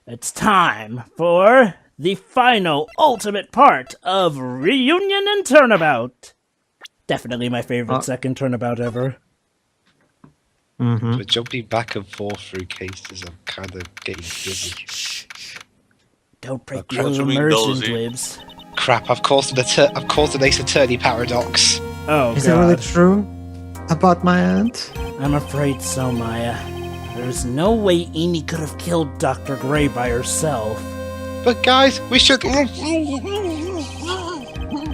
It's time for the final, ultimate part of Reunion and Turnabout. Definitely my favorite second turnabout ever. But jumping back and forth through cases, I'm kind of getting dizzy. Don't break the immersion, Glibs. Crap! I've caused an Ace Attorney paradox. Oh, Is it really true about my aunt? I'm afraid so, Maya. There's no way Ini could have killed Dr. Gray by herself. But guys, we should...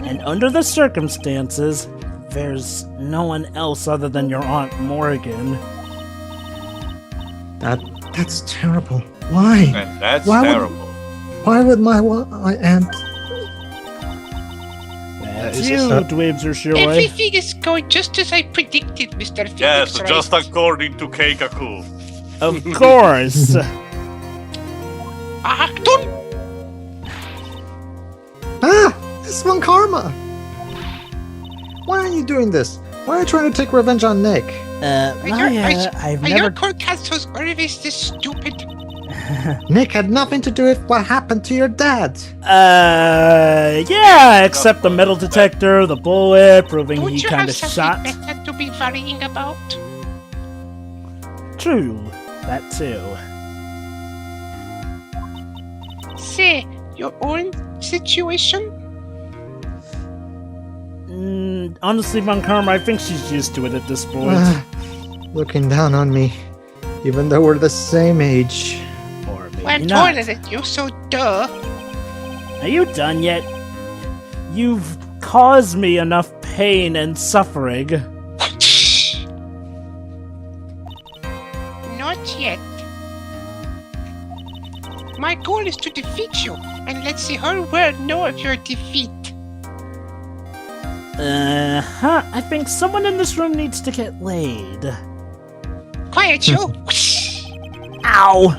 And under the circumstances, there's no one else other than your Aunt Morgan. That's terrible. Why? And that's Why terrible. Why would my aunt... That's you, Dweebs or Shirley. Everything is going just as I predicted, Mr. Phoenix. Yes, just according to Keikaku. Of course. Achtung! This one Karma! Why are you doing this? Why are you trying to take revenge on Nick? Maya, I've never... Your podcast was always this stupid. Nick had nothing to do with what happened to your dad. Yeah, except the metal detector, the bullet, proving he kind of shot. Better to be worrying about? True, that too. Say, your own situation? Honestly, Von Karma, I think she's used to it at this point. Looking down on me, even though we're the same age. Or maybe I'm not. taller than you, so duh. Are you done yet? You've caused me enough pain and suffering. Not yet. My goal is to defeat you, and let the whole world know of your defeat. I think someone in this room needs to get laid. Quiet, you! Ow!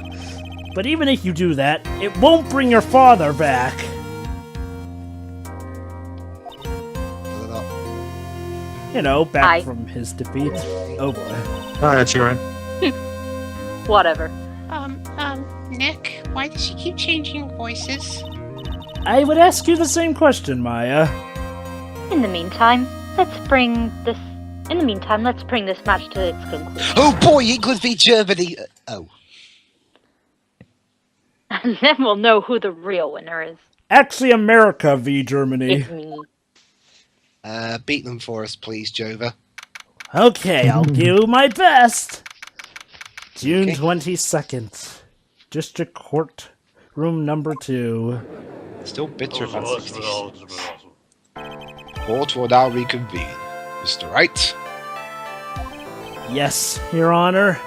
But even if you do that, it won't bring your father back. You know, back from his defeat. Oh boy. Alright, Sharon. Whatever. Nick, why does he keep changing voices? I would ask you the same question, Maya. In the meantime, let's bring this match to its conclusion. Oh boy, England v Germany! Oh. And then we'll know who the real winner is. Actually, America v Germany. It's me. Beat them for us, please, Jovah. Okay, I'll do my best. June 22nd. District Court, room number 2. Still bitter about 66. Court will now reconvene. Mr. Wright? Yes, Your Honor.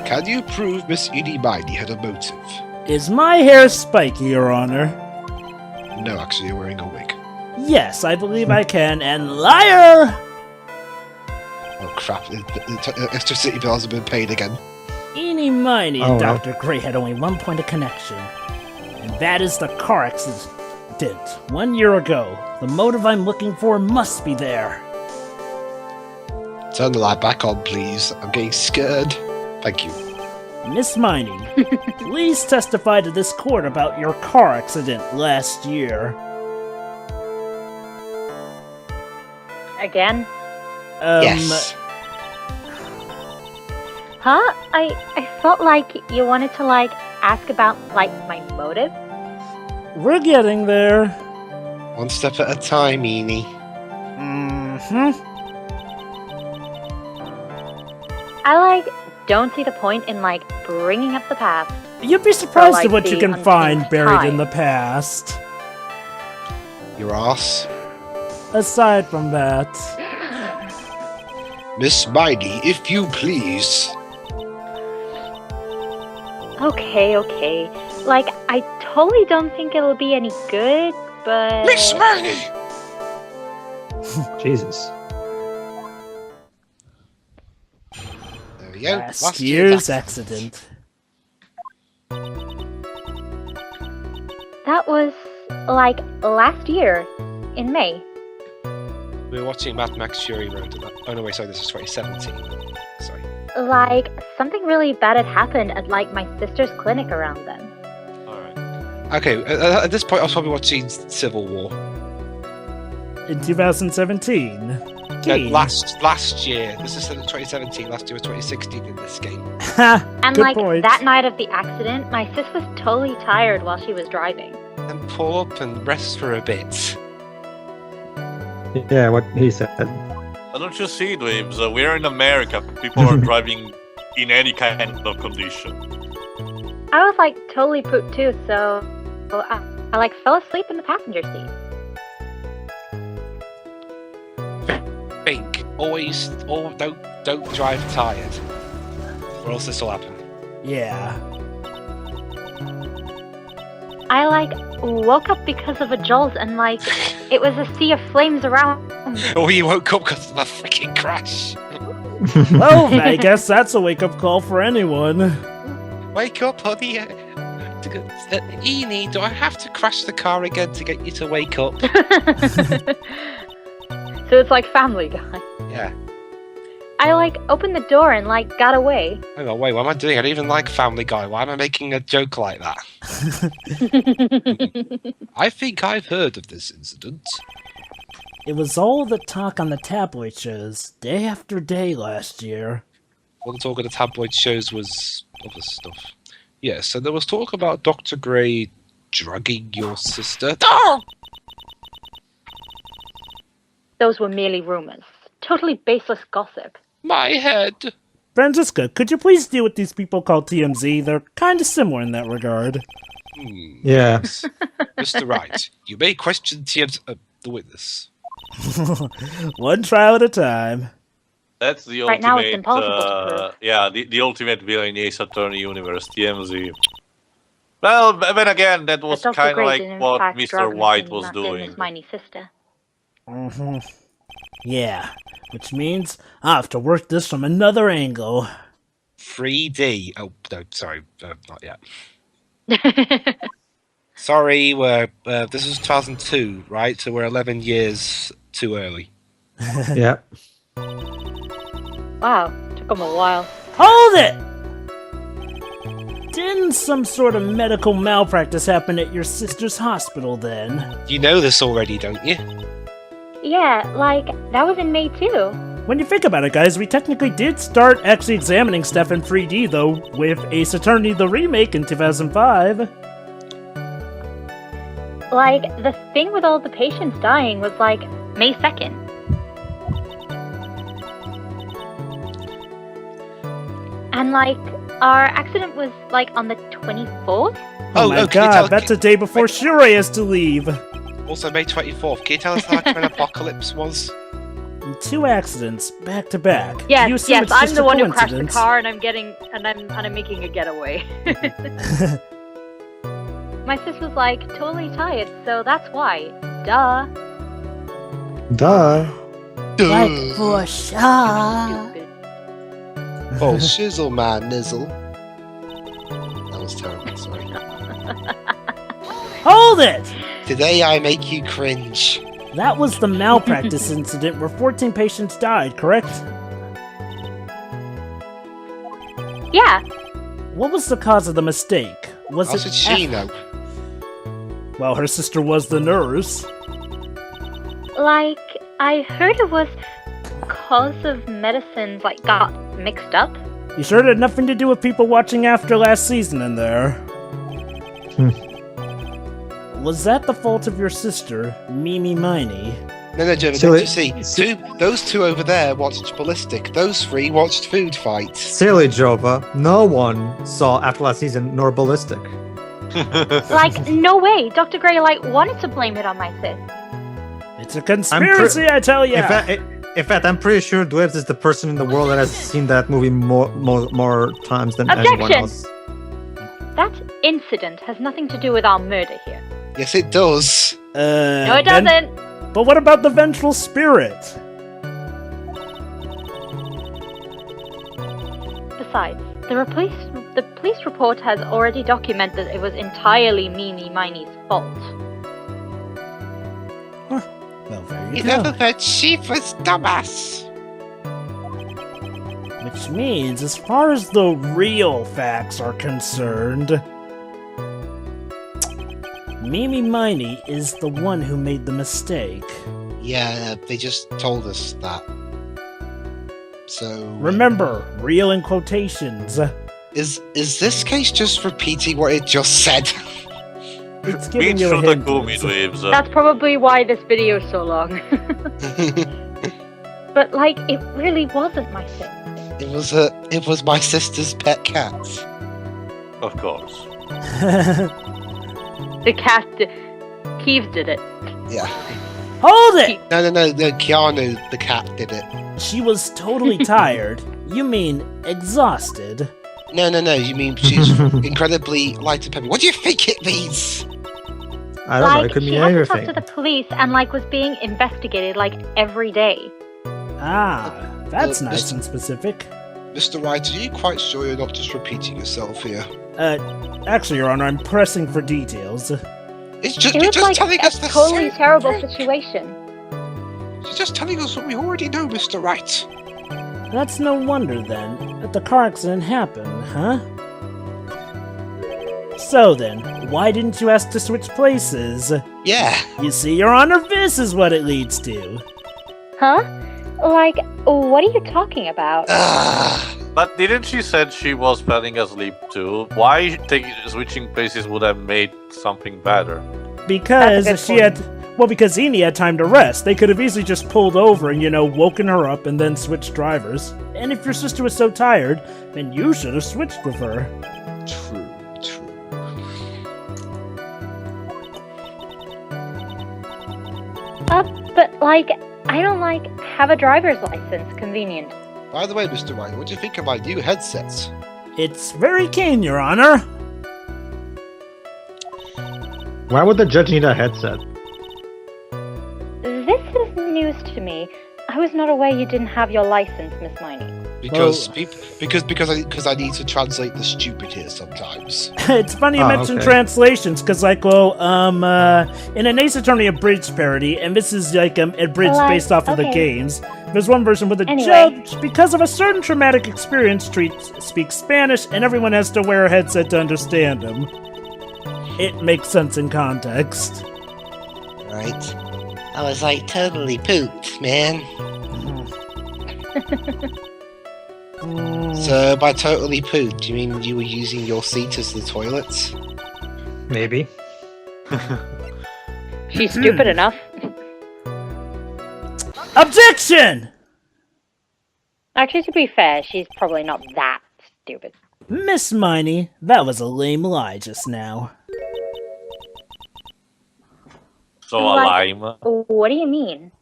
Can you prove Miss Ini Miney had a motive? Is my hair spiky, Your Honor? No, actually, you're wearing a wig. Yes, I believe I can, and liar! Oh crap, the electricity bills have been paid again. Ini Miney and Dr. Gray had only one point of connection, and that is the car accident 1 year ago. The motive I'm looking for must be there. Turn the light back on, please. I'm getting scared. Thank you. Miss Miney, please testify to this court about your car accident last year. Again? Yes. Huh? I felt like you wanted to, ask about, my motive? We're getting there. One step at a time, Ini. I, don't see the point in, bringing up the past. You'd be surprised For, at what you can find unfinished buried in time. the past. Your ass. Aside from that... Miss Miney, if you please. Okay. I totally don't think it'll be any good, but... Miss Miney! Jesus. There we go. Last year's accident. That was, last year, in May. We were watching Mad Max Fury Road. Oh no, wait, sorry, this is 2017. Sorry. like, something really bad had happened at, like, my sister's clinic around then. Alright. Okay, at this point I was probably watching Civil War. In 2017. No, Keen. last year. This is 2017. Last year was 2016 in this game. Ha! And, Good like, point. that night of the accident, my sis was totally tired while she was driving. Then pull up and rest for a bit. Yeah, what he said. Don't you see, Dweebs? We're in America. People are driving in any kind of condition. I was, like, totally pooped too, so I like, fell asleep in the passenger seat. Think. Don't drive tired. Or else this will happen. Yeah. I, like, woke up because of a jolt and, like, it was a sea of flames around me. Or you woke up because of a freaking crash. Well, I guess that's a wake-up call for anyone. Wake up, honey. Ini, do I have to crash the car again to get you to wake up? So it's like Family Guy. Yeah. I, like, opened the door and, like, got away. Hang on, wait, what am I doing? I don't even like Family Guy. Why am I making a joke like that? I think I've heard of this incident. It was all the talk on the tabloid shows, day after day last year. All the talk of the tabloid shows was other stuff. Yes, and there was talk about Dr. Grey drugging your sister. Oh! Those were merely rumors. Totally baseless gossip. My head. Francisca, could you please deal with these people called TMZ? They're kind of similar in that regard. Yeah. Mr. Wright, you may question the witness. One trial at a time. That's the Right ultimate. now it's impossible to prove. Yeah, the ultimate villain Ace Attorney universe, TMZ. Well, then again, that was But Dr. kind of Grey like did, in what fact, Mr. drug White Miss was doing. Miss Miney's sister. Yeah, which means I'll have to work this from another angle. 3D. Oh, no, sorry. Not yet. Sorry, this was 2002, right? So we're 11 years too early. Yeah. Wow, took him a while. Hold it! Didn't some sort of medical malpractice happen at your sister's hospital then? You know this already, don't you? Yeah, like, that was in May too. When you think about it, guys, we technically did start actually examining stuff in 3D, though, with Ace Attorney the remake in 2005. Like, the thing with all the patients dying was, like, May 2nd. And, like, our accident was, like, on the 24th? Oh my can you god, that's a day before Shure has to leave. Also, May 24th. Can you tell us how an apocalypse was? And 2 accidents, back to back. Yes, You assume it's I'm just the a one who crashed the coincidence. car and I'm making a getaway. My sis was, like, totally tired, so that's why. Duh. Duh. Like for sure. Stupid. Oh, shizzle, man, nizzle. That was terrible, sorry. Hold it! Today I make you cringe. That was the malpractice incident where 14 patients died, correct? Yeah, What was the cause of the mistake? Was How it did she know? Well, her sister was the nurse. like, I heard it was cause of medicines, like, got mixed up. You sure it had nothing to do with people watching after last season in there? Was that the fault of your sister, Ini Miney? No, Jovah, So don't it- you see? Those two over there watched Ballistic. Those 3 watched Food Fight. Silly Jovah. No one saw after last season nor Ballistic. Like, no way. Dr. Grey, like, wanted to blame it on my sis. It's a conspiracy, I tell ya! In fact, I'm pretty sure Dweebs is the person in the world that has seen that movie more times than anyone Objection! else. That incident has nothing to do with our murder here. Yes, it does. No, it doesn't. But what about the vengeful spirit? Besides, the police report has already documented it was entirely Ini Miney's fault. Well, there you You go. never said she was dumbass. Which Which means, as far as the real facts are concerned, Ini Miney is the one who made the mistake. Yeah, they just told us that. So Remember, real in quotations. is this case just repeating what it just said? It's Read giving you a through the hint. Gumi dweebs. That's probably why this video is so long. But like, it really wasn't my sister. It was my sister's pet cat. Of course. The cat, Keith did it. Yeah. Hold it! No, Keanu, the cat, did it. She was totally tired. You mean exhausted. No, you mean she's incredibly light and peppy. What do you think it means? I don't know. It Like, could she mean had to talk anything. to the police and like was being investigated like every day. Ah, that's Well, nice this- and specific. Mr. Wright, are you quite sure you're not just repeating yourself here? Actually, Your Honor, I'm pressing for details. It's just, It you're was just like telling a us the totally same terrible thing. situation. You're just telling us what we already know, Mr. Wright. That's no wonder, then, that the car accident happened, huh? So then, why didn't you ask to switch places? Yeah. You see, Your Honor, this is what it leads to. Huh? Like, what are you talking about? But didn't she said she was falling asleep too? Why switching places would have made something better? Because That's a she good had... Well, because Ini had time to rest. They could have easily just pulled over and, woken her up and then switched drivers. And if your sister was so tired, then you should have switched with her. True. But like, I don't have a driver's license. Convenient. By the way, Mr. Wright, what do you think of my new headsets? It's very keen, Your Honor. Why would the judge need a headset? This is news to me. I was not aware you didn't have your license, Miss Miney. Because because I need to translate the stupid here sometimes. It's funny you Oh, mention okay. translations, translations, because, in an Ace Attorney abridged parody, and this is, abridged Like, based off of the okay. games, there's one version where the Anyway. judge, because of a certain traumatic experience, speaks Spanish, and everyone has to wear a headset to understand him. It makes sense in context. Right. I was like totally pooped, man. So by totally pooped, do you mean you were using your seat as the toilet? Maybe. She's stupid enough. Objection! Actually, to be fair, she's probably not that stupid. Miss Miney, that was a lame lie just now. So a Like- lime. What do you mean?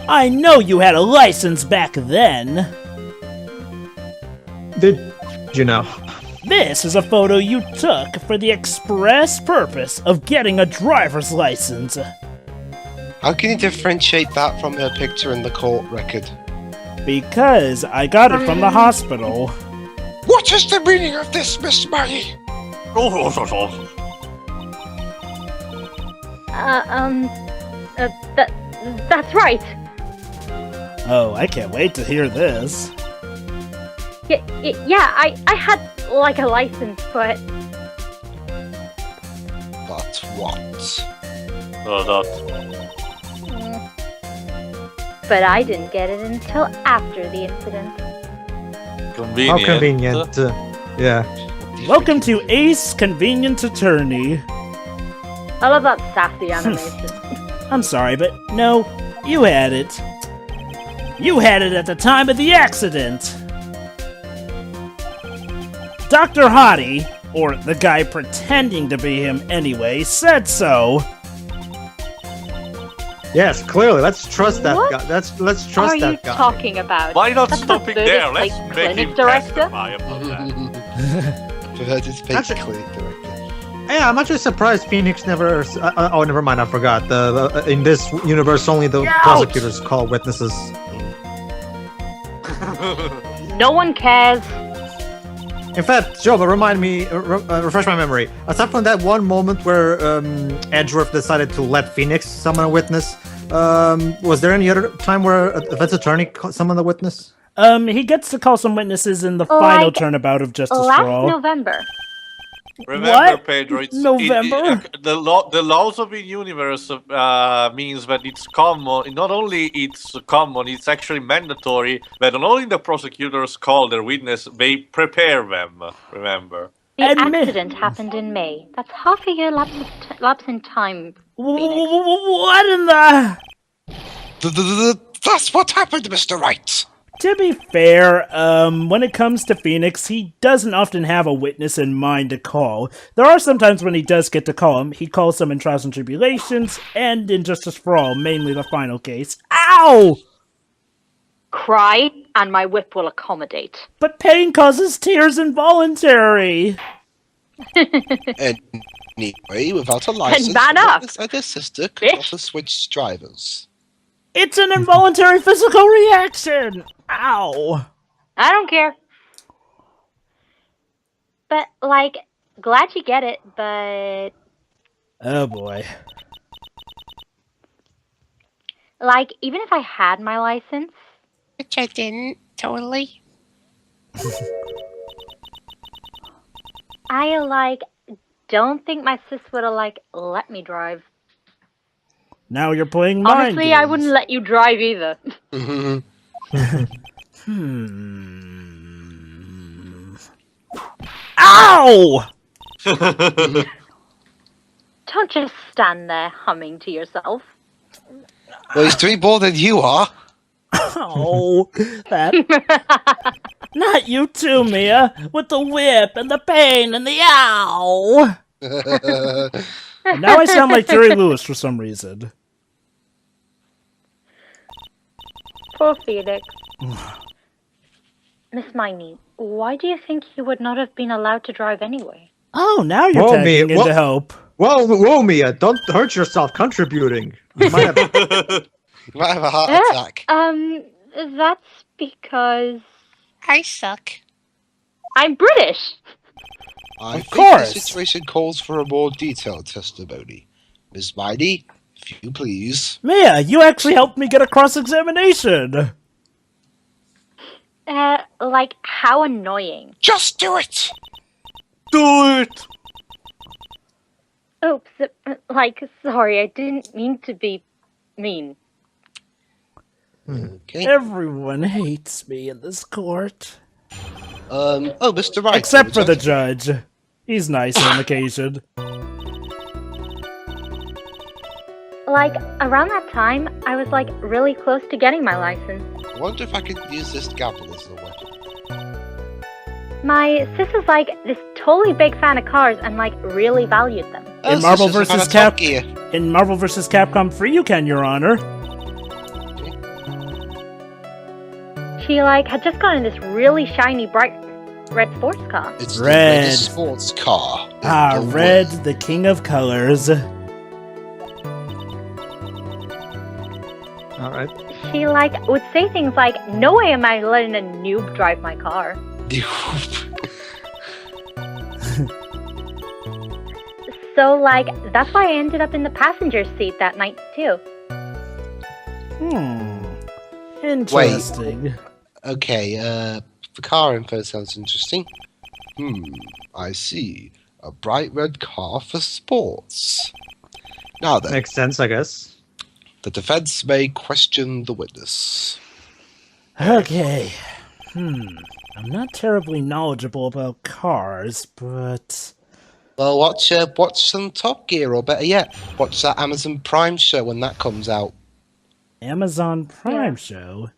I know you had a license back then. Did you know? This is a photo you took for the express purpose of getting a driver's license. How can you differentiate that from her picture in the court record? Because I got it from the hospital. What is the meaning of this, Miss Miney? That's right. Oh, I can't wait to hear this. Yeah, I had like a license, but But what? but I didn't get it until after the incident. Convenient. How convenient. Yeah. Welcome to Ace Convenient Attorney. I love that sassy animation. I'm sorry, but no, you had it. You had it at the time of the accident. Dr. Hottie, or the guy pretending to be him anyway, said so. Yes, clearly. Let's trust that What guy. Let's trust Are you that guy. talking about? Why not That's stopping the there? Buddhist, Let's like, make clinic him director? testify about that. Preferred to speak Actually- clearly directly. Yeah, I'm actually surprised Phoenix never. Oh, never mind. I forgot. In this universe, only the prosecutors call witnesses. No one cares. In fact, Jovah, remind me, refresh my memory. Aside from that one moment where Edgeworth decided to let Phoenix summon a witness, Was there any other time where a defense attorney summoned a witness? He gets to call some witnesses in the final turnabout of Justice for All. Last November. Remember, What? Pedro, it's November? the laws of the universe means that it's common. Not only it's common, it's actually mandatory that not only the prosecutors call their witness, they prepare them. Remember. The accident happened in May. That's half a year lapse in time. Phoenix. What in the... That's what happened, Mr. Wright. To be fair, when it comes to Phoenix, he doesn't often have a witness in mind to call. There are some times when he does get to call him. He calls them in Trials and Tribulations, and in Justice for All, mainly the final case. Ow! Cry, and my whip will accommodate. But pain causes tears involuntary. Anyway, without a license, man up, witness and his sister could bitch. also switch drivers. It's an involuntary physical reaction! Ow! I don't care. But, like, glad you get it, but... Oh boy. Like, even if I had my license... Which I didn't, totally. I, like, don't think my sis would have, like, let me drive. Now you're playing mind Honestly, games. I wouldn't let you drive either. Ow! Don't just stand there humming to yourself. Well, he's 3 more than you are. Oh, that... Not you too, Mia, with the whip and the pain and the ow! Now I sound like Jerry Lewis for some reason. Poor Felix. Miss Miney, why do you think you would not have been allowed to drive anyway? Oh, now you're Whoa, tagging Mia, into hope. Whoa, Mia! Don't hurt yourself contributing. You might have... You might have a heart attack. That's because I suck. I'm British. I Of think course. the situation calls for a more detailed testimony. Ms. Miney, if you please. Mia, you actually helped me get a cross-examination. Like, how annoying. Just do it! Do it! Oops, like, sorry, I didn't mean to be mean. Okay. Everyone hates me in this court. Oh, Mr. Wright. Except for the judge. He's nice on occasion. Like, around that time, I was, like, really close to getting my license. I wonder if I could use this gavel as a weapon. My sis is, like, this totally big fan of cars and, like, really valued them. Oh, In Marvel so it's vs. about Top Gear. In Marvel vs. Capcom 3, you can, Your Honor. She, like, had just gotten this really shiny, bright red sports car. It's Red. the latest sports car. in Ah, the red, world. the king of colors. Alright. She, like, would say things like, no way am I letting a noob drive my car. So, like, that's why I ended up in the passenger seat that night, too. Interesting. Okay, the car info sounds interesting. I see. A bright red car for sports. Now then, Makes sense, I guess. the defense may question the witness. Okay. I'm not terribly knowledgeable about cars, but... Well, watch some Top Gear, or better yet, watch that Amazon Prime show when that comes out. Amazon Prime Yeah. show?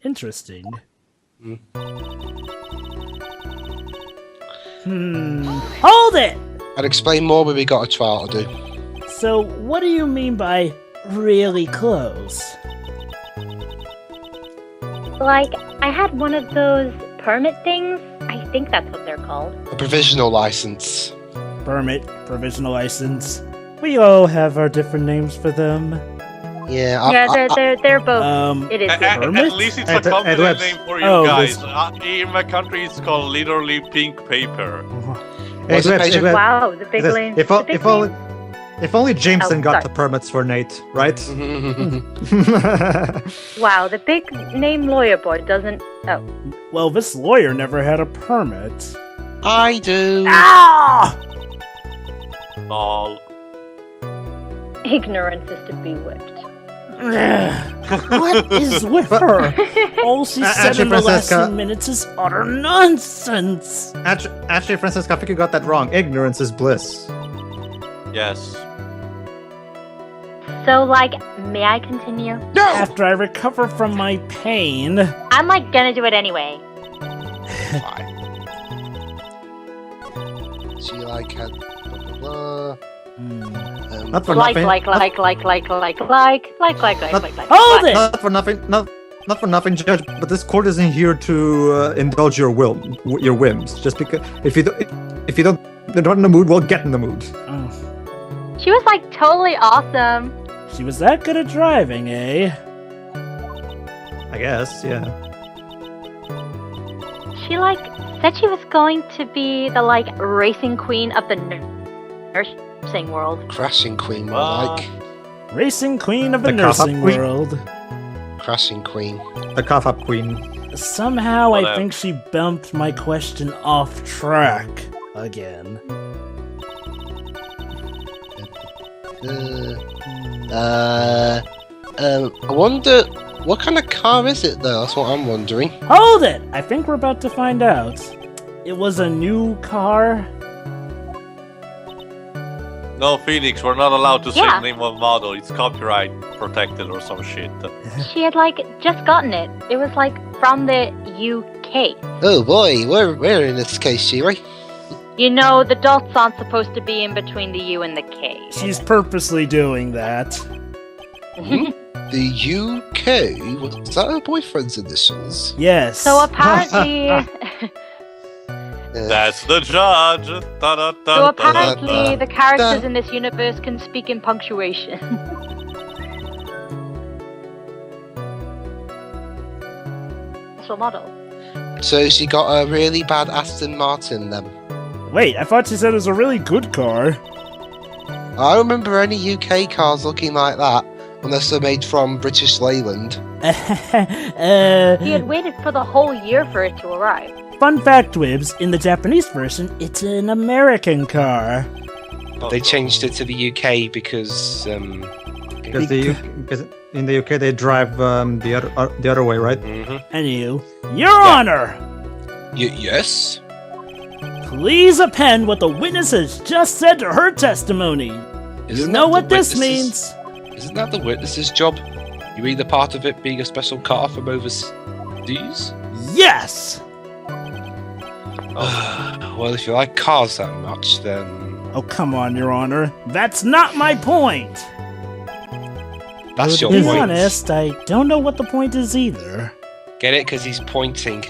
Interesting. Hold it! I'd explain more when we got a trial to do. So, what do you mean by really close? Like, I had one of those permit things. I think that's what they're called. A provisional license. Permit, provisional license. We all have our different names for them. Yeah, They're both. It is. At Permit? least it's a Ed confident Webs. name for you Oh, guys. this- In my country, it's called literally pink paper. Was it Major? Wow, the big This- lane. if the o- big if only- lane. If only Jameson Oh, got sorry. the permits for Nate, right? Wow, the big name lawyer boy doesn't. Oh. Well, this lawyer never had a permit. I do. Ah! Lol. Ignorance is to be whipped. What is with her? All she said Actually, in the last Francesca- 2 minutes is utter nonsense. Actually, Francesca, I think you got that wrong. Ignorance is bliss. Yes. So, like, may I continue? After I recover from my pain, I'm, like, gonna do it anyway. Fine. She like had blah blah blah. Not for Like. nothing. hold it! Not for nothing. Not for nothing, Judge. But this court isn't here to indulge your whims. Just because if you're not in the mood, well, get in the mood. Oh, She was, like, totally awesome. she was that good at driving, eh? I guess, yeah. She, like, said she was going to be the, like, racing queen of the nursing world. Crashing queen, more What? like Racing queen of the The cough-up nursing queen? world. crashing queen. The cough-up queen. Somehow, I Whatever. think she bumped my question off track again. I wonder what kind of car is it though? That's what I'm wondering. Hold it! I think we're about to find out. It was a new car. No, Phoenix, we're not allowed to say Yeah. the name of model. It's copyright protected or some shit. She had, like, just gotten it. It was, like, from the UK. Oh boy, we're in this case, Shiri. You know, the dots aren't supposed to be in between the U and the K. She's purposely doing that. The UK? Was that her boyfriend's initials? Yes. So apparently, That's the judge. so apparently, the characters in this universe can speak in punctuation. So model. So she got a really bad Aston Martin then. Wait, I thought she said it was a really good car. I don't remember any UK cars looking like that, unless they're made from British Leyland. He had waited for the whole year for it to arrive. Fun fact, Wibs, in the Japanese version, it's an American car. They changed it to the UK because Because in the UK they drive the other way, right? Anywho, Your Honor, yes. please append what the witness has just said to her testimony. You know what this means? Isn't that the witness's job? You mean the part of it being a special car from overseas? Yes! Well, if you like cars that much, then Oh, come on, Your Honor. That's not my point! that's To your be point. honest, I don't know what the point is either. Get it? Because he's pointing.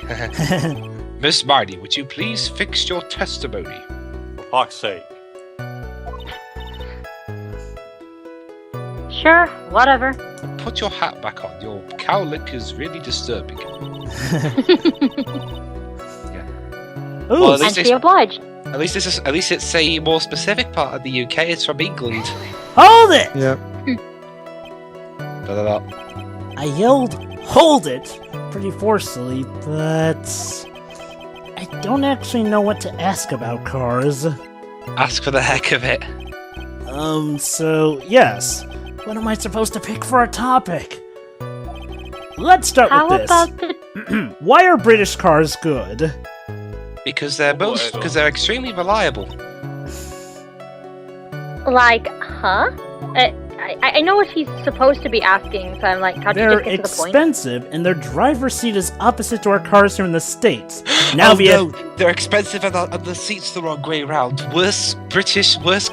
Miss Marty, would you please fix your testimony? For fuck's sake. Sure, whatever. Put your hat back on. Your cowlick is really disturbing. Ooh, Well, at And least be obliged. At least it's a more specific part of the UK. It's from England. hold it! Yeah. Da-da-da. I yelled, hold it, pretty forcefully, but I don't actually know what to ask about cars. Ask for the heck of it. So, yes. What am I supposed to pick for a topic? Let's start How with this. about the Why are British cars good? Because they're extremely reliable. like, huh? I know what he's supposed to be asking, so I'm like, how do you They're just get to the point? expensive, and their driver's seat is opposite to our cars here in the States. Now, Oh, via no, they're expensive and the seat's the wrong way round. Worst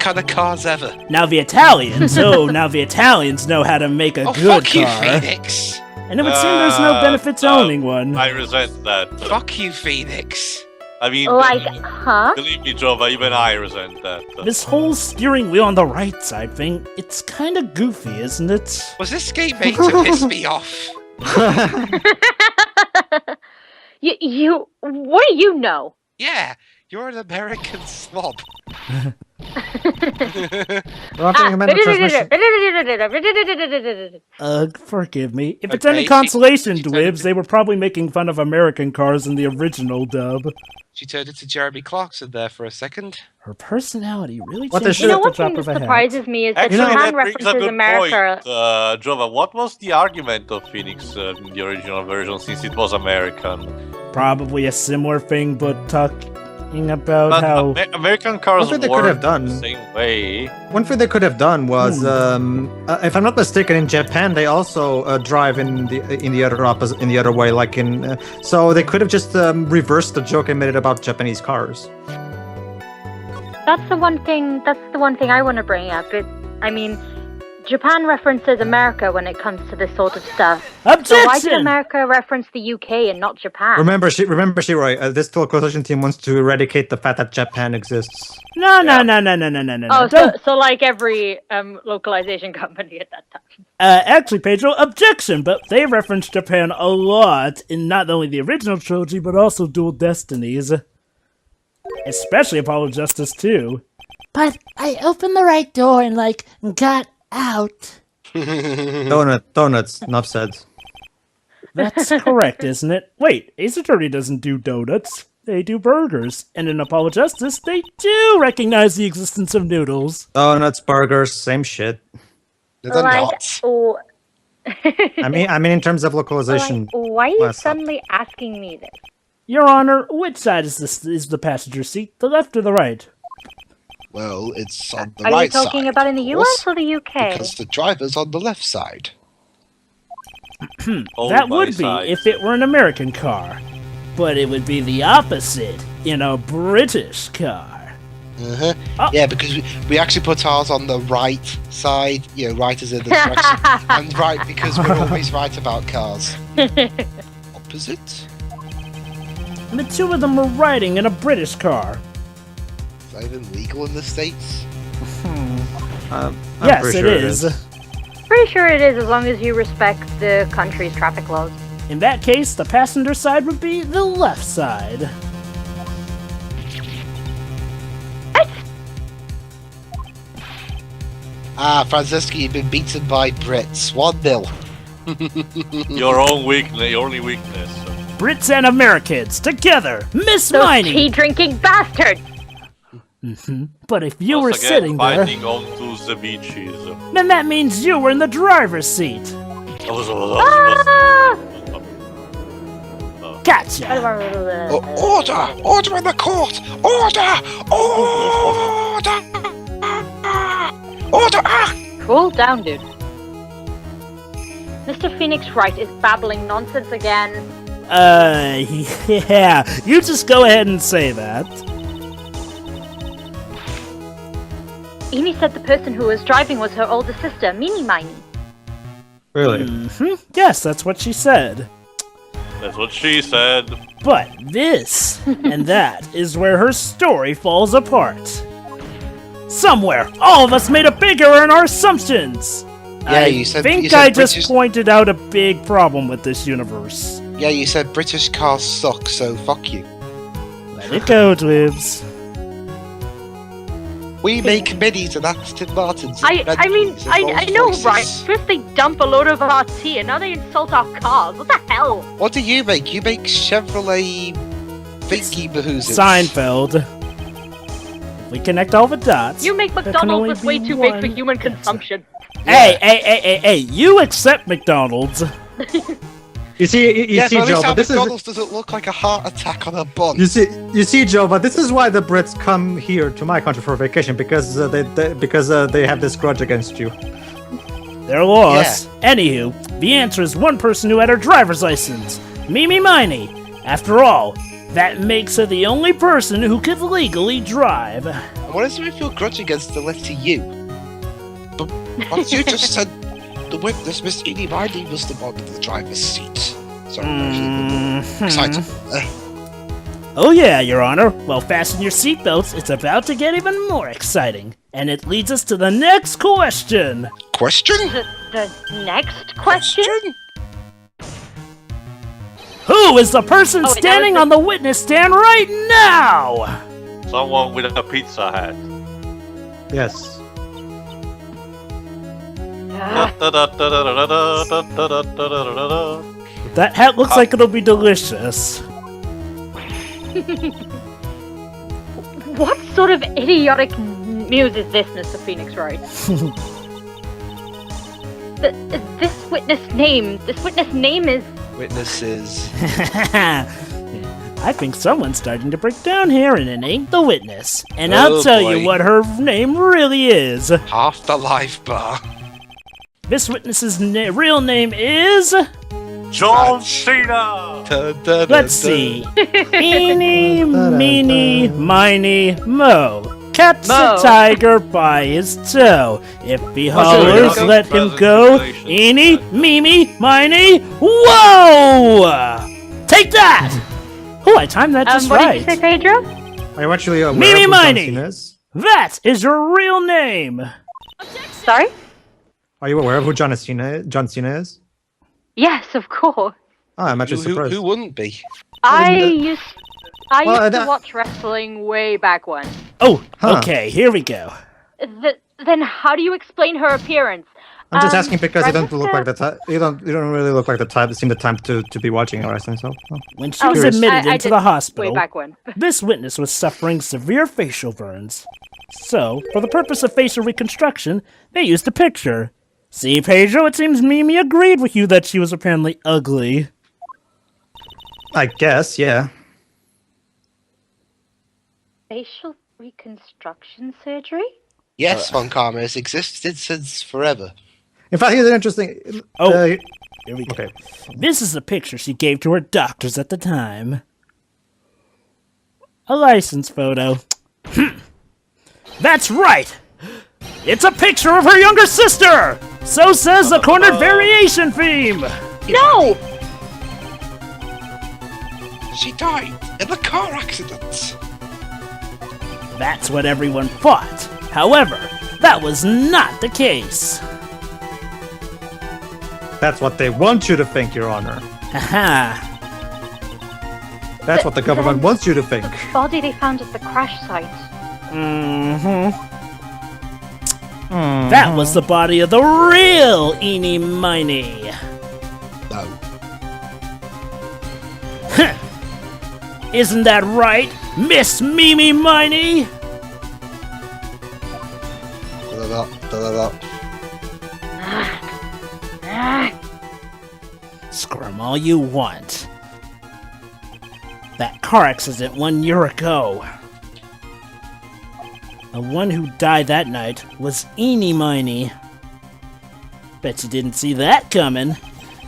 kind of cars ever. now the Italians, now the Italians know how to make a Oh, good fuck you, car. Phoenix. And it would seem there's no benefits owning one. I resent that. Fuck you, Phoenix. I mean, Like, huh? believe me, Jovah, even I resent that. This whole steering wheel on the right side thing, it's kind of goofy, isn't it? Was this game made to piss me off? You, what do you know? Yeah, you're an American slob. Forgive me. If it's any consolation, Dwibs, they were probably making fun of American cars in the original dub. She turned into Jeremy Clarkson there for a second. Her personality really What changed the shit? at the One drop thing of that a hat. surprises me is that Actually, Japan that brings a references good America. point. Jovah, what was the argument of Phoenix in the original version, since it was American? Probably a similar thing, but talking about But how... American cars What they could work have done- the same way. One thing they could have done was, if I'm not mistaken, in Japan they also drive in the other opposite, in the other way, like in. So they could have just reversed the joke I made about Japanese cars. That's the one thing I want to bring up. I mean, Japan references America when it comes to this sort of stuff. Objection! So why did America reference the UK and not Japan? Remember, Roy, this localization team wants to eradicate the fact that Japan exists. No. Oh, so like every localization company at that time. Actually, Pedro, objection, but they reference Japan a lot in not only the original trilogy, but also Dual Destinies. Especially Apollo Justice 2. But I opened the right door and, got out. Donuts, enough said. That's correct, isn't it? Wait, Ace Attorney doesn't do donuts. They do burgers. And in Apollo Justice, they do recognize the existence of noodles. Donuts, burgers, same shit. They're not. Oh, I mean, in terms of localization. why are you Less up. suddenly asking me this? Your Honor, which side is the passenger seat? The left or the right? Well, it's on the Are right you talking side, about in the of US course, or the UK? because the driver's on the left side. Oh, That my would be side. if it were an American car. But it would be the opposite in a British car. Uh-huh. Oh. Yeah, because we actually put ours on the right side. You know, right as in the direction. And right because we're always right about cars. Opposite? The two of them were riding in a British car. Is that even legal in the States? I'm Yes, pretty it sure is. Pretty sure it is, as long as you respect the country's traffic laws. In that case, the passenger side would be the left side. Francesca, you've been beaten by Brits. 1-0. Your own weakness, your only weakness. Brits and Americans, together! Miss Those Miney! tea-drinking bastards! But if you Once were again, sitting there, fighting onto the beaches. then that means you were in the driver's seat. Ah! Gotcha! Order! Order in the court! Order! Order! Order! Cool down, dude. Mr. Phoenix Wright is babbling nonsense again. Yeah, you just go ahead and say that. Ini said the person who was driving was her older sister, Ini Miney. Really? Yes, that's what she said. That's what she said. But this and that is where her story falls apart. Somewhere, all of us made a big error in our assumptions. Yeah, I you said I British. just pointed out a big problem with this universe. Yeah, you said British cars suck, so fuck you. Let it go, Dwibs. We make minis and Aston Martins. I and mean, Bentleys and I know, Rolls-Royces. right? First they dump a load of our tea, and now they insult our cars. What the hell? What do you make? You make Chevrolet thingy bahoozers. Seinfeld. If we connect all the dots. You make there can McDonald's only that's way be too big for one human answer. consumption. Hey, you accept McDonald's. You see, Yes, see, at Joe, least our but this is. McDonald's doesn't look like a heart attack on a bun. You see, Joe, but this is why the Brits come here to my country for vacation because they have this grudge against you. They're lost. Anywho, the answer is one person who had her driver's license. Ini Miney. After all, that makes her the only person who could legally drive. And what does it feel grudge against the letter U? But what you just said, the witness, Miss Ini Miney, was the one in the driver's seat. Sorry, excited. Oh yeah, Your Honor. Well, fasten your seatbelts. It's about to get even more exciting. And it leads us to the next question. Question? The next question? Who is the person Oh, wait, that standing was on the witness stand right now? Someone with a Pizza Hut. Yes. That hat looks like it'll be delicious. What sort of idiotic muse is this, Mr. Phoenix Wright? This witness name is... Witnesses. I think someone's starting to break down here, and it ain't the witness. And I'll Oh, tell boy. you what her name really is. Half the life bar. This witness's real name is... John Cena! Let's see. Eeny, meeny, miny, mo. Catch a tiger by his toe. If he hollers, let him go. Eeny, meeny, miny, whoa! Take that! Oh, I timed that just what right. did you say, Pedro? Are you actually aware Mimi of who John Miney! Cena is? That is your real name. Sorry? Are you aware of who John Cena is? Yes, of course. Oh, I'm actually surprised. Who wouldn't be? I used Well, to watch wrestling way back when. Oh, Huh. okay, here we go. Then how do you explain her appearance? I'm just asking because you don't look Register- like the type. You don't really look like the type. Seem the type to be watching wrestling. So well. When she was curious. admitted I into did the hospital, way back when. this witness was suffering severe facial burns. So, for the purpose of facial reconstruction, they used a picture. See, Pedro, it seems Mimi agreed with you that she was apparently ugly. I guess, yeah. Facial reconstruction surgery? Yes, Von Karma has existed since forever. In fact, here's an interesting. Oh. Here we go. Okay. This is the picture she gave to her doctors at the time. A license photo. That's right! It's a picture of her younger sister! So says the cornered variation theme! No! She died in a car accident. That's what everyone thought. However, that was not the case. That's what they want you to think, Your Honor. Haha. That's what the government wants you to think. The body they found at the crash site. Mm-hmm. That was the body of the real Ini Miney. No. Isn't that right, Miss Mimi Miney? Scrum all you want. That car accident 1 year ago. The one who died that night was Ini Miney. Bet you didn't see that coming.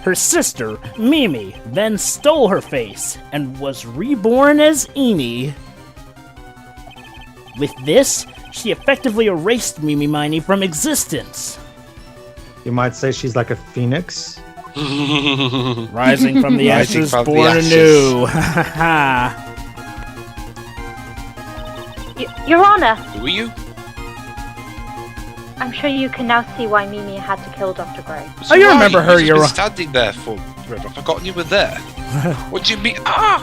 Her sister, Mimi, then stole her face and was reborn as Ini. With this, she effectively erased Mimi Miney from existence. You might say she's like a phoenix. Rising from the Rising ashes, from the born ashes. anew. Ha ha. Your Honor, Who are you? I'm sure you can now see why Mimi had to kill Dr. Gray. Oh, you remember her, You've Your been Honor. standing there for forever. I've forgotten you were there. What do you mean? Ah!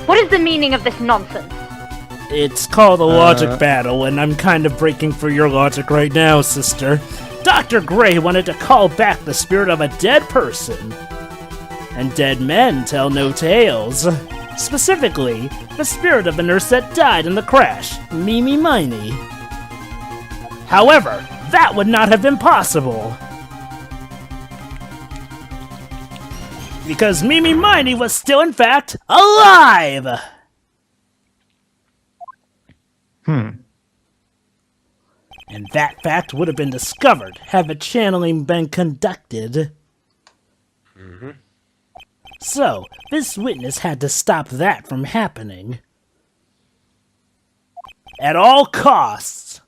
What is the meaning of this nonsense? It's called a logic battle, and I'm kind of breaking for your logic right now, sister. Dr. Gray wanted to call back the spirit of a dead person. And dead men tell no tales. Specifically, the spirit of the nurse that died in the crash, Mimi Miney. However, that would not have been possible. Because Mimi Miney was still, in fact, alive! And that fact would have been discovered had the channeling been conducted. So, this witness had to stop that from happening. At all costs.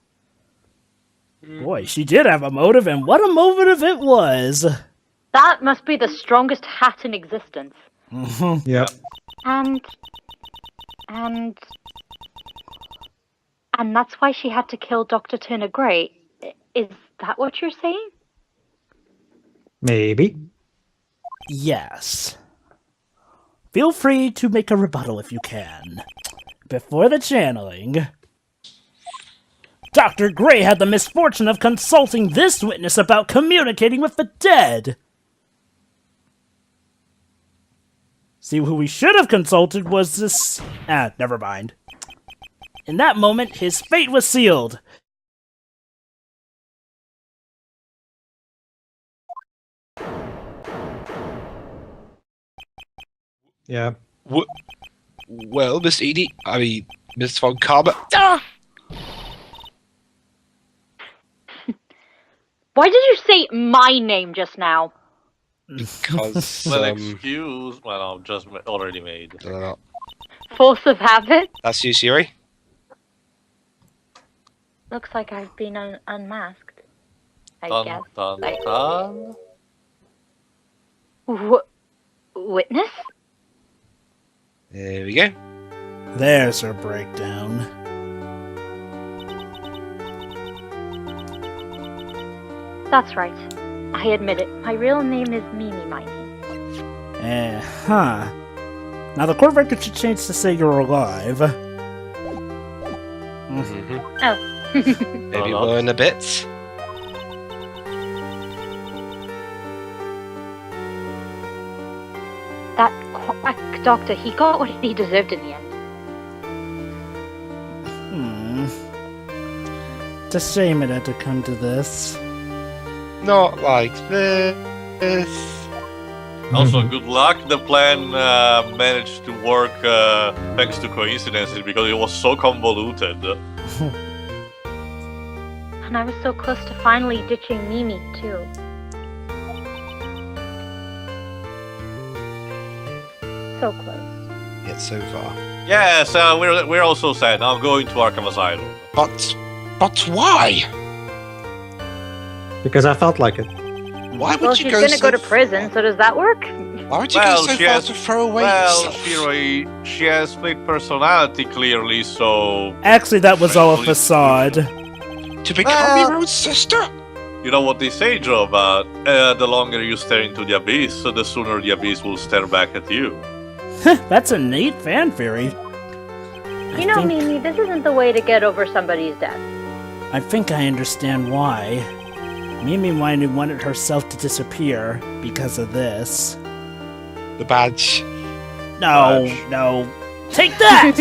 Boy, she did have a motive, and what a motive it was. That must be the strongest hat in existence. Yep. And that's why she had to kill Dr. Turner Gray. Is that what you're saying? Maybe. Yes. Feel free to make a rebuttal if you can. before the channeling. Dr. Gray had the misfortune of consulting this witness about communicating with the dead. See, who we should have consulted was this... never mind. In that moment, his fate was sealed. Yeah. Well, Miss Edie, Miss Von Karma. Why did you say my name just now? Because, Well, excuse. Well, no, just already made. Force of habit? That's you, Siri? Looks like I've been unmasked. I Dun, guess. dun, dun. Witness? There we go. There's her breakdown. That's right. I admit it. My real name is Ini Miney. Now the court record should change to say you're alive. Oh. Maybe we're in a bit. That quack doctor, he got what he deserved in the end. It's a shame it had to come to this. Not like this. Also, good luck. The plan managed to work thanks to coincidences because it was so convoluted. And I was so close to finally ditching Mimi, too. So close. Yet so far. Yes, we're also sad. Now I'm going to Arkham Asylum. But why? Because I felt like it. Why would Well, you she's go gonna so go to far? prison, so does that work? Why would you go so far to throw away yourself? Shiro, she has split personality clearly, so... Actually, that was all a facade. To become your own sister? You know what they say, Jovah? The longer you stare into the abyss, the sooner the abyss will stare back at you. That's a neat fan theory. You know, Mimi, this isn't the way to get over somebody's death. I think I understand why. Mimi Miney wanted herself to disappear because of this. The badge. No, no. Take that!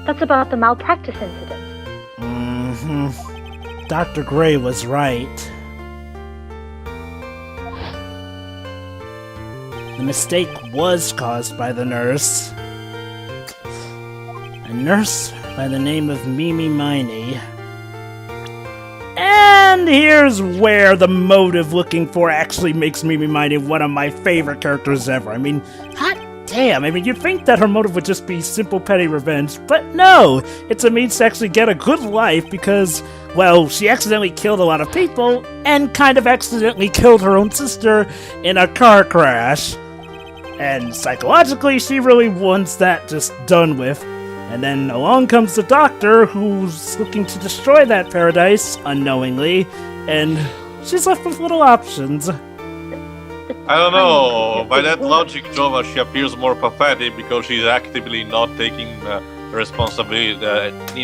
That's about the malpractice incident. Dr. Gray was right. The mistake was caused by the nurse. A nurse by the name of Ini Miney. And here's where the motive looking for actually makes Ini Miney one of my favorite characters ever. I mean, hot damn, you'd think that her motive would just be simple petty revenge, but no! It's a means to actually get a good life because, well, she accidentally killed a lot of people and kind of accidentally killed her own sister in a car crash. And psychologically, she really wants that just done with. And then along comes the doctor who's looking to destroy that paradise unknowingly, and she's left with little options. I don't know. By that logic, Jovah, she appears more pathetic because she's actively not taking responsibility,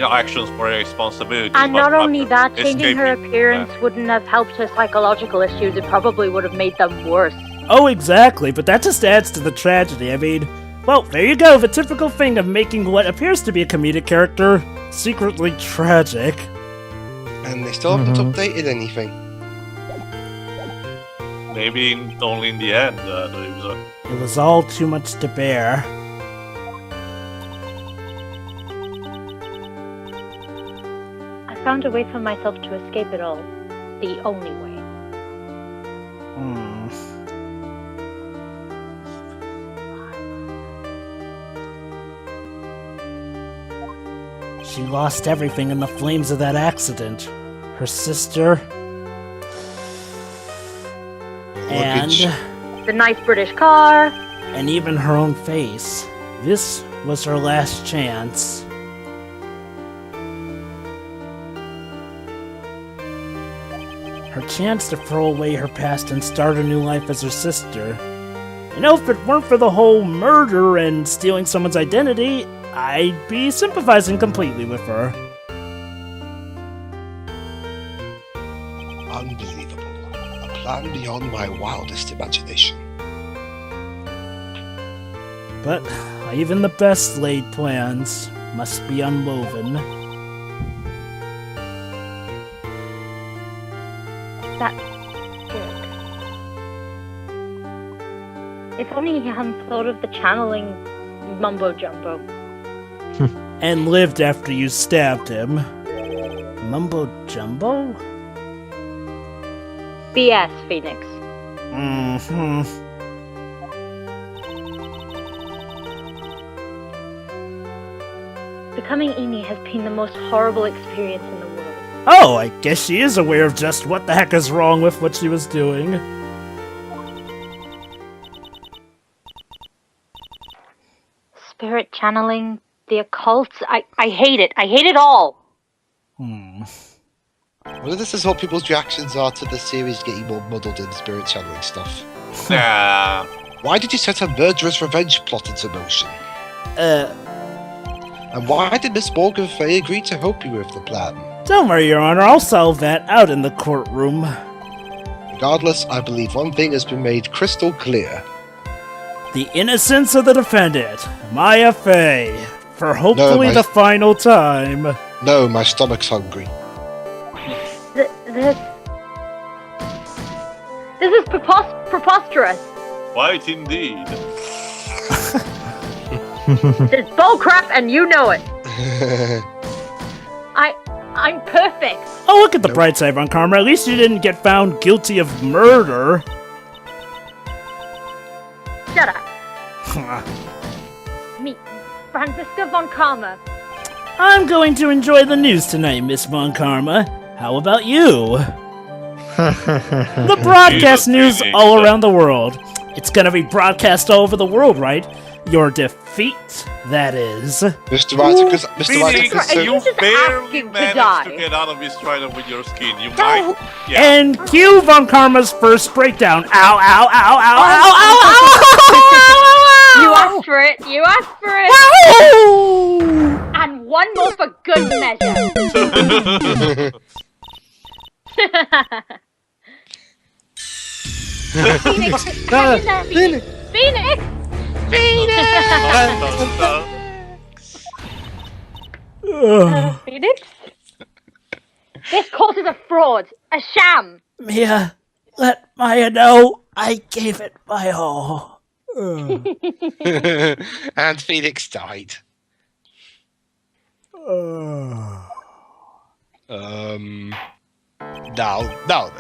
actions for her responsibility. And not only that, changing her appearance wouldn't have helped her psychological issues. It probably would have made them worse. Oh, exactly, but that just adds to the tragedy. Well, there you go, the typical thing of making what appears to be a comedic character secretly tragic. And they still haven't updated anything. Maybe only in the end. It was all too much to bear. I found a way for myself to escape it all. The only way. She lost everything in the flames of that accident. Her sister. And the nice British car. And even her own face. This was her last chance. her chance to throw away her past and start a new life as her sister. You know, if it weren't for the whole murder and stealing someone's identity, I'd be sympathizing completely with her. Unbelievable. A plan beyond my wildest imagination. But even the best laid plans must be unwoven. That jerk. If only he hadn't thought of the channeling mumbo-jumbo. And lived after you stabbed him. Mumbo-jumbo? BS, Phoenix. Mm-hmm. Becoming Ini has been the most horrible experience in the world. Oh, I guess she is aware of just what the heck is wrong with what she was doing. Spirit channeling, the occult, I hate it. I hate it all. Well, this is what people's reactions are to the series getting more muddled in spirit channeling stuff. Yeah. Why did you set a murderous revenge plot into motion? And why did Miss Morgan Fey agree to help you with the plan? Don't worry, Your Honor, I'll solve that out in the courtroom. Regardless, I believe one thing has been made crystal clear. The innocence of the defendant, Maya Fey, for hopefully my- the final time. No, my stomach's hungry. This is preposterous. Quite indeed. This is bullcrap, and you know it. I'm perfect. Oh, look at the bright side, Von Karma. At least you didn't get found guilty of murder. Shut up. Me, Franziska von Karma. I'm going to enjoy the news tonight, Miss Von Karma. How about you? The broadcast news all around the world. It's gonna be broadcast all over the world, right? Your defeat, that is. Mr. Whitaker's Phoenix, Are you you just barely asking to managed die? to get out of his trident with your skin. You might. Yeah. And cue Von Karma's first breakdown. Ow, ow, ow, ow, ow, ow, ow, You asked for it. You asked for it. ow! And one more for good measure. Phoenix, hang in there, Phoenix. Phoenix. Phoenix. This court is a fraud, a sham. Mia, let Maya know I gave it my all. And Phoenix died. Now then.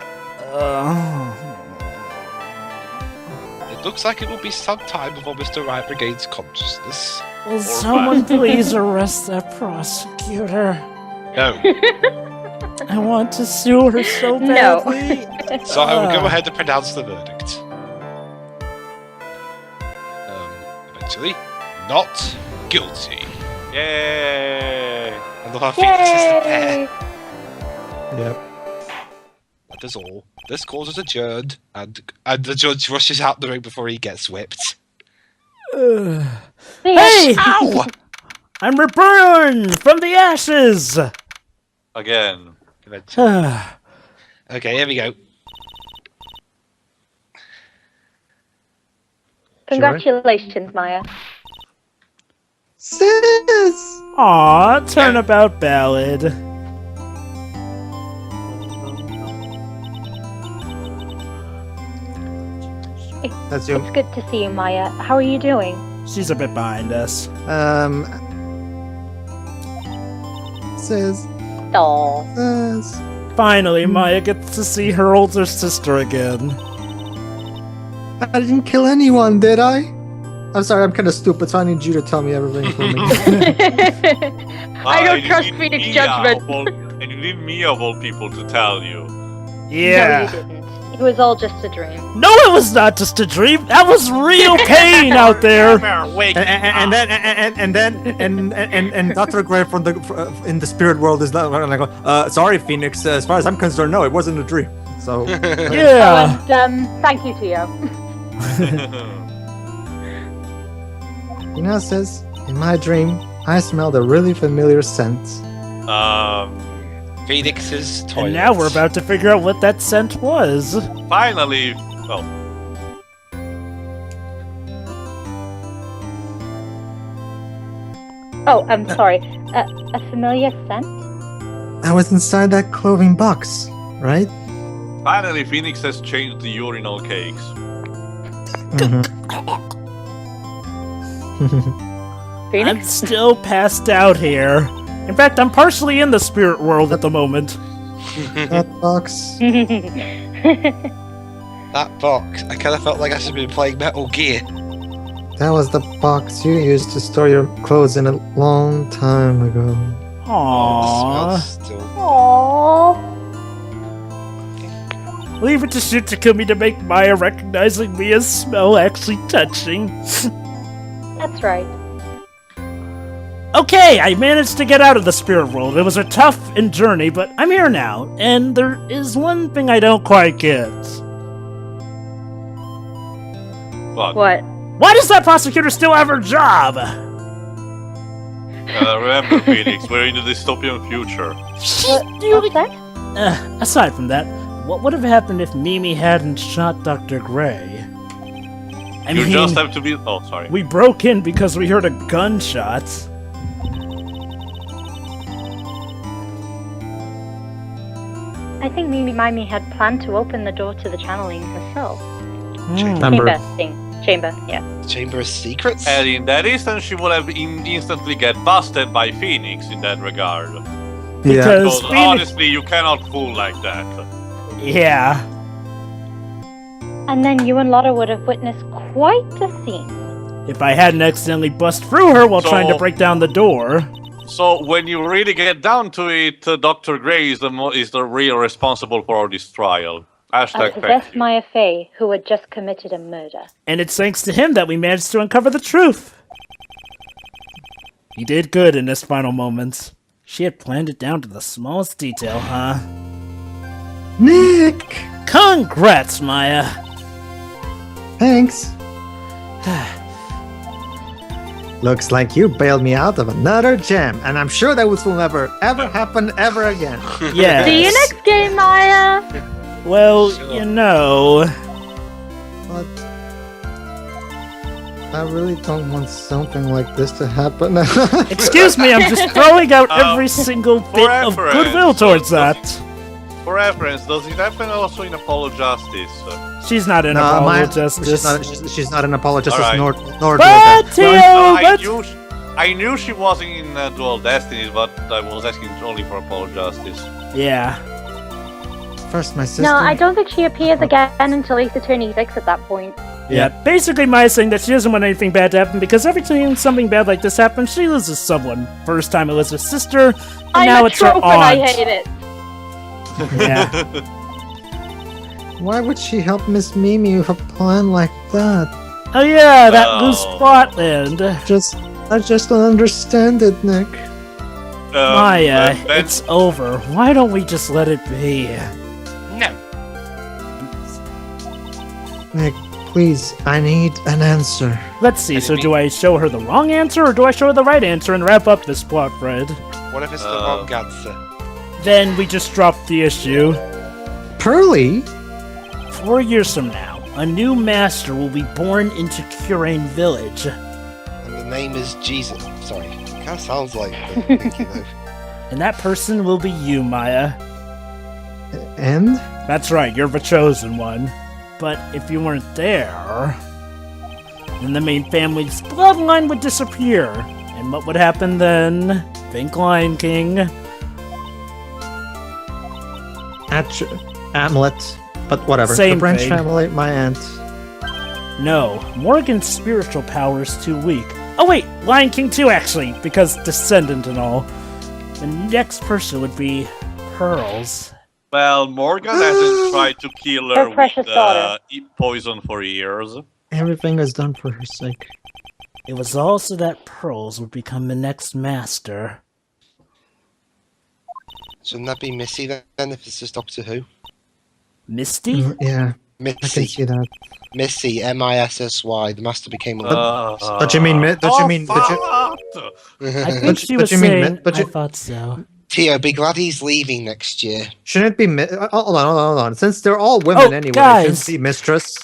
It looks like it will be some time before Mr. Wright regains consciousness. Will someone please arrest that prosecutor? No. I want to sue her so No. badly. So I will go ahead and pronounce the verdict. Eventually, not guilty. Yay! And the Phoenix is the pair. Yay. Yep. That is all. This cause is adjourned, and the judge rushes out the ring before he gets whipped. Hey! Ow! I'm reborn from the ashes! Again. Eventually. Okay, here we go. Congratulations, Maya. Sis! Aw, turnabout ballad. That's you. It's good to see you, Maya. How are you doing? She's a bit behind us. Sis. Aw. Sis. Finally, Maya gets to see her older sister again. I didn't kill anyone, did I? I'm sorry, I'm kind of stupid, so I need you to tell me everything for me. I don't you trust need Phoenix me judgment. and you need me of all people to tell you. Yeah. No, you didn't. It was all just a dream. No, it was not just a dream. That was real pain out there. Wake and then Dr. Gray in the spirit world is not. And I go, sorry, Phoenix. As far as I'm concerned, no, it wasn't a dream. So Yeah. Oh, and thank you to you. you know, sis, in my dream, I smelled a really familiar scent. Phoenix's toilet. And now we're about to figure out what that scent was. Finally, well, Oh, I'm sorry. A familiar scent? I was inside that clothing box, right? finally, Phoenix has changed the urinal cakes. Mhm. I'm Phoenix? still passed out here. In fact, I'm partially in the spirit world at the moment. That box. That box. I kind of felt like I should have been playing Metal Gear. That was the box you used to store your clothes in a long time ago. Aww. Smells still. Aww. Leave it to Shitakumi to make Maya recognizing Mia's smell actually touching. That's right. Okay, I managed to get out of the spirit world. It was a tough journey, but I'm here now, and there is one thing I don't quite get. What? Why does that prosecutor still have her job? Remember, Phoenix, we're in the dystopian future. What's that? Aside from that, what would have happened if Mimi hadn't shot Dr. Gray? I You mean, just have to be. Oh, sorry. we broke in because we heard a gunshot. I think Mimi Mimi had planned to open the door to the channeling herself. Remember. Chamber, yeah. Chamber of Secrets? And in that instance, she would have instantly get busted by Phoenix in that regard. Yeah. Because Because Phoenix... honestly, you cannot fool like that. Yeah. And then you and Lotta would have witnessed quite a scene. If I hadn't accidentally bust through her while trying to break down the door. So when you really get down to it, Dr. Gray is the real responsible for this trial. I Hashtag possessed thank you. Maya Fey, who had just committed a murder. And it's thanks to him that we managed to uncover the truth. He did good in his final moments. She had planned it down to the smallest detail, huh? Nick! Congrats, Maya! Thanks. Looks like you bailed me out of another jam, and I'm sure that will never, ever happen ever again. Yeah. See you next game, Maya! Well, Sure. you know... But I really don't want something like this to happen. Excuse me, I'm just throwing out every single bit of reference, goodwill towards that. For reference, does it happen also in Apollo Justice? She's not in No, Apollo Maya- Justice. She's not an apologist, Alright. nor But, Jovah. Theo, I knew she wasn't in Dual Destinies, but I was asking only for Apollo Justice. Yeah. First, my sister. No, I don't think she appears again until Ace Attorney 6 at that point. Yeah, basically Maya's saying that she doesn't want anything bad to happen because every time something bad like this happens, she loses someone. First time it was her sister, and now it's her trope and I aunt. hate it. Yeah. Why would she help Miss Mimi with a plan like that? Oh yeah, that Oh. loose plotland. I just don't understand it, Nick. Maya, then- it's over. Why don't we just let it be? No. Nick, please, I need an answer. Let's see, so do I show her the wrong answer or do I show her the right answer and wrap up this plot thread? What if it's the wrong answer? Then we just drop the issue. Pearly? 4 years from now, a new master will be born into Curain Village. And the name is Jesus. Sorry. Kind of sounds like Pinky, though. And that person will be you, Maya. And? That's right, you're the chosen one. But if you weren't there, then the main family's bloodline would disappear. And what would happen then? Think Lion King. Amulet. But whatever. Same the Branch thing. family, my aunt. No, Morgan's spiritual power is too weak. Oh wait, Lion King too actually, because descendant and all. The next person would be Pearls. Well, Morgan hasn't tried to kill her Her precious with daughter. poison for years. Everything is done for her sake. It was also that Pearls would become the next master. Shouldn't that be Missy then, if it's just Doctor Who? Misty? Yeah, I can Missy. see that. Missy, M-I-S-S-Y. The master became a... Don't you mean? Don't you mean? I think But- she but was you mean saying, but you- I thought so. Tio, be glad he's leaving next year. Shouldn't it be? Hold on. Since they're all women Oh, anyway, guys. shouldn't it be mistress?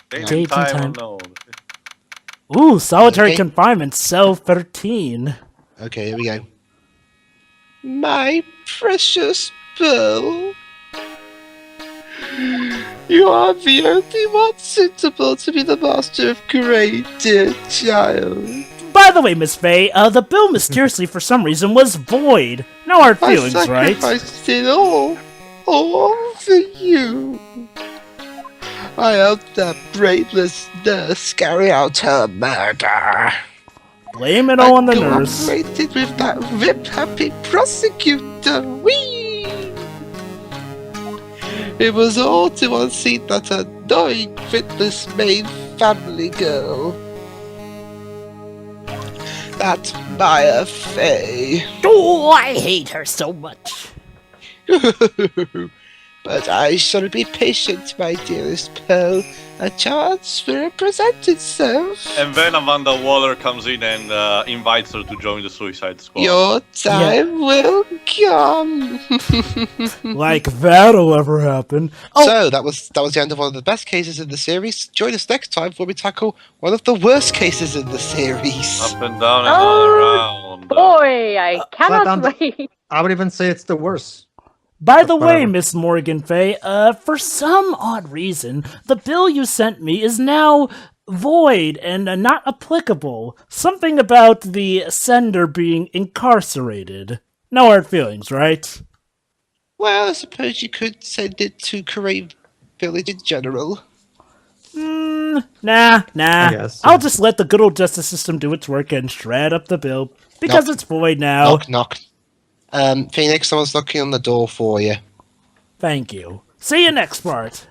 Dating time. unknown. Ooh, solitary Okay. confinement, cell 13. Okay, here we go. My precious Pearl. You are the only one suitable to be the master of Great, dear child. By the way, Miss Fey, the bill mysteriously for some reason was void. No hard I feelings, right? sacrificed it all for you. I helped that brainless nurse carry out her murder. Blame it all on the nurse. Cooperated with that rip-happy prosecutor. Whee! It was all to unseat that annoying fitness-made family girl. That Maya Fey. Oh, I hate her so much. But I shall be patient, my dearest Pearl. A chance will present itself. And then Amanda Waller comes in and invites her to join the Suicide Squad. Your time will come. Like that'll ever happen. Oh, So that was the end of one of the best cases in the series. Join us next time where we tackle one of the worst cases in the series. Up and down and all around. Boy, I cannot down- wait. I would even say it's the worst. by the way, whatever. Miss Morgan Fey, for some odd reason, the bill you sent me is now void and not applicable. Something about the sender being incarcerated. No hard feelings, right? Well, I suppose you could send it to Kareem Village in general. Nah. I guess, I'll yeah. just let the good old justice system do its work and shred up the bill. Because it's void now. Knock, knock. Phoenix, someone's knocking on the door for you. Thank you. See you next part.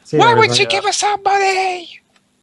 See you, Why would everybody. she give us our money?